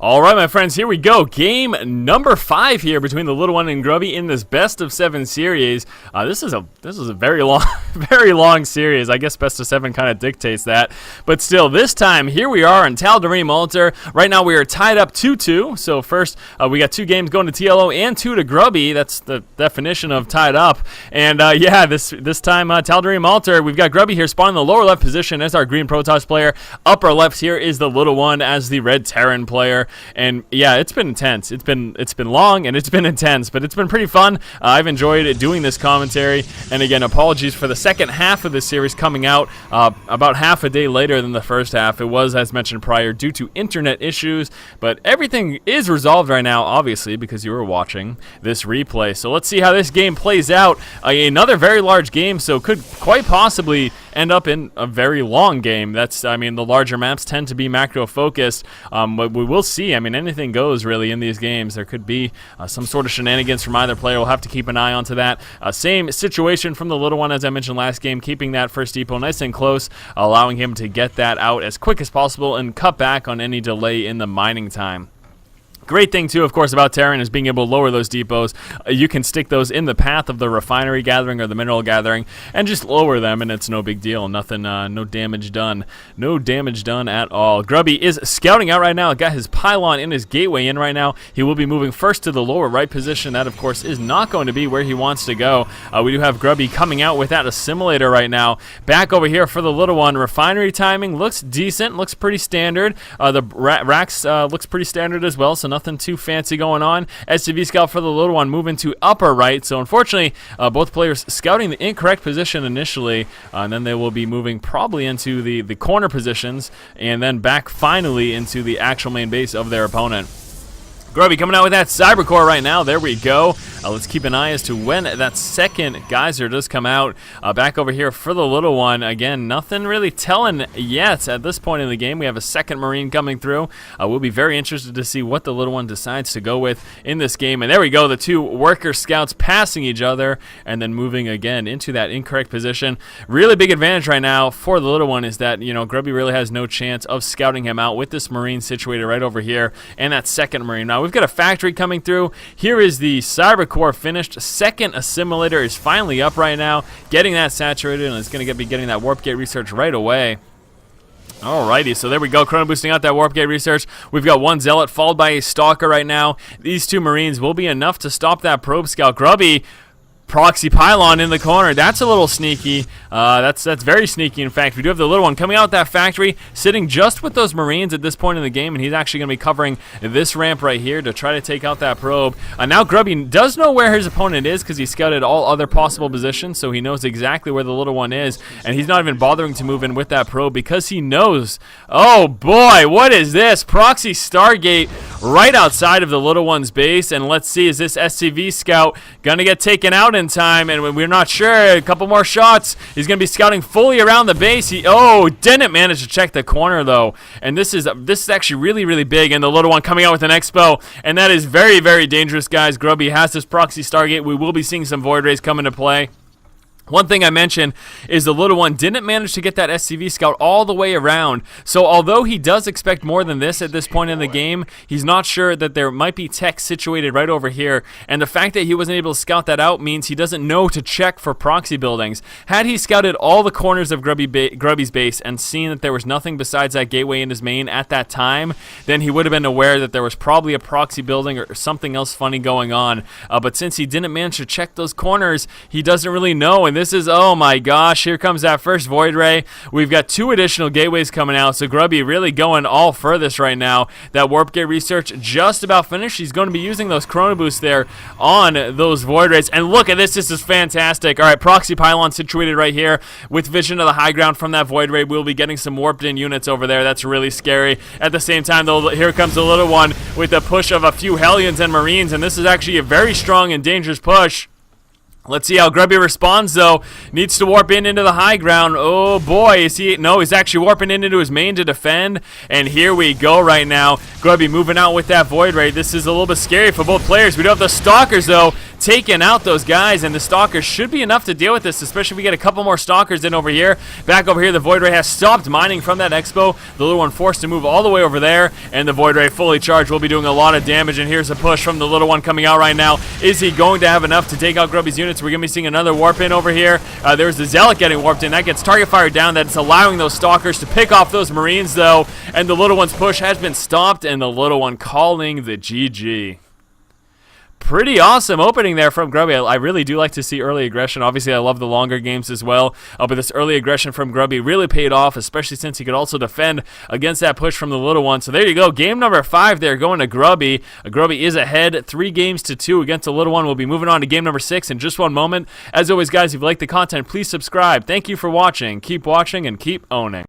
All right, my friends, here we go. Game number 5 here between the little one and Grubby in this best of 7 series. This is a very long, very long series. I guess best of 7 kind of dictates that. But still, this time here we are on TLO Remastered. Right now we are tied up 2-2. So first we got 2 games going to TLO and 2 to Grubby. That's the definition of tied up. And yeah, this time TLO Remastered, we've got Grubby here spawning the lower left position as our green Protoss player. Upper left here is the little one as the red Terran player. And yeah, it's been intense. It's been long and it's been intense, but it's been pretty fun. I've enjoyed doing this commentary. And again, apologies for the second half of this series coming out about half a day later than the first half. It was, as mentioned prior, due to internet issues, but everything is resolved right now, obviously, because you were watching this replay. So let's see how this game plays out. Another very large game, so could quite possibly end up in a very long game. I mean, the larger maps tend to be macro focused, but we will see. I mean, anything goes really in these games. There could be some sort of shenanigans from either player. We'll have to keep an eye onto that. Same situation from the little one as I mentioned last game, keeping that first depot nice and close, allowing him to get that out as quick as possible and cut back on any delay in the mining time. Great thing too, of course, about Terran is being able to lower those depots. You can stick those in the path of the refinery gathering or the mineral gathering and just lower them, and it's no big deal. Nothing, no damage done. No damage done at all. Grubby is scouting out right now. Got his pylon in his gateway in right now. He will be moving first to the lower right position. That, of course, is not going to be where he wants to go. We do have Grubby coming out with that assimilator right now. Back over here for the little one. Refinery timing looks decent. Looks pretty standard. The racks looks pretty standard as well, so nothing too fancy going on. SCV scout for the little one moving to upper right. So unfortunately, both players scouting the incorrect position initially, and then they will be moving probably into the corner positions and then back finally into the actual main base of their opponent. Grubby coming out with that Cybercore right now. There we go. Let's keep an eye as to when that second geyser does come out. Back over here for the little one. Again, nothing really telling yet at this point in the game. We have a second Marine coming through. We'll be very interested to see what the little one decides to go with in this game. And there we go. The 2 worker scouts passing each other and then moving again into that incorrect position. Really big advantage right now for the little one is that, you know, Grubby really has no chance of scouting him out with this Marine situated right over here and that second Marine. Now, we've got a factory coming through. Here is the Cybercore finished. Second assimilator is finally up right now, getting that saturated, and it's going to be getting that warp gate research right away. Alrighty, so there we go, chrono boosting out that warp gate research. We've got 1 zealot followed by a stalker right now. These 2 Marines will be enough to stop that probe scout. Grubby, proxy pylon in the corner. That's a little sneaky. That's very sneaky. In fact, we do have the little one coming out that factory, sitting just with those Marines at this point in the game, and he's actually going to be covering this ramp right here to try to take out that probe. Now Grubby does know where his opponent is because he scouted all other possible positions, so he knows exactly where the little one is, and he's not even bothering to move in with that probe because he knows. Oh boy, what is this? Proxy Stargate right outside of the little one's base, and let's see, is this SCV scout going to get taken out in time? And we're not sure. A couple more shots. He's going to be scouting fully around the base. He didn't manage to check the corner though. And this is actually really big. And the little one coming out with an expo, and that is very dangerous, guys. Grubby has this proxy Stargate. We will be seeing some void rays come into play. One thing I mentioned is the little one didn't manage to get that SCV scout all the way around. So although he does expect more than this at this point in the game, he's not sure that there might be tech situated right over here. And the fact that he wasn't able to scout that out means he doesn't know to check for proxy buildings. Had he scouted all the corners of Grubby's base and seen that there was nothing besides that gateway in his main at that time, then he would have been aware that there was probably a proxy building or something else funny going on. But since he didn't manage to check those corners, he doesn't really know. And this is, oh my gosh, here comes that first void ray. We've got 2 additional gateways coming out, so Grubby really going all for this right now. That warp gate research just about finished. He's going to be using those chrono boosts there on those void rays, and look at this. This is fantastic. All right, proxy pylon situated right here with vision of the high ground from that void ray. We'll be getting some warped in units over there. That's really scary. At the same time, though, here comes the little one with the push of a few Hellions and Marines, and this is actually a very strong and dangerous push. Let's see how Grubby responds, though. Needs to warp into the high ground. Oh, boy. Is he? No, he's actually warping into his main to defend. And here we go right now. Grubby moving out with that Void Ray. This is a little bit scary for both players. We do have the Stalkers, though, taking out those guys, and the Stalkers should be enough to deal with this, especially if we get a couple more Stalkers in over here. Back over here, the Void Ray has stopped mining from that Expo. The little one forced to move all the way over there, and the Void Ray fully charged will be doing a lot of damage, and here's a push from the little one coming out right now. Is he going to have enough to take out Grubby's units? We're going to be seeing another warp in over here. There's the Zealot getting warped in. That gets target fire down. That's allowing those Stalkers to pick off those Marines, though, and the little one's push has been stopped, and the little one calling the GG. Pretty awesome opening there from Grubby. I really do like to see early aggression. Obviously, I love the longer games as well. But this early aggression from Grubby really paid off, especially since he could also defend against that push from the little one. So there you go. Game number 5 there going to Grubby. Grubby is ahead 3-2 against the little one. We'll be moving on to game number 6 in just one moment. As always, guys, if you like the content, please subscribe. Thank you for watching. Keep watching and keep owning.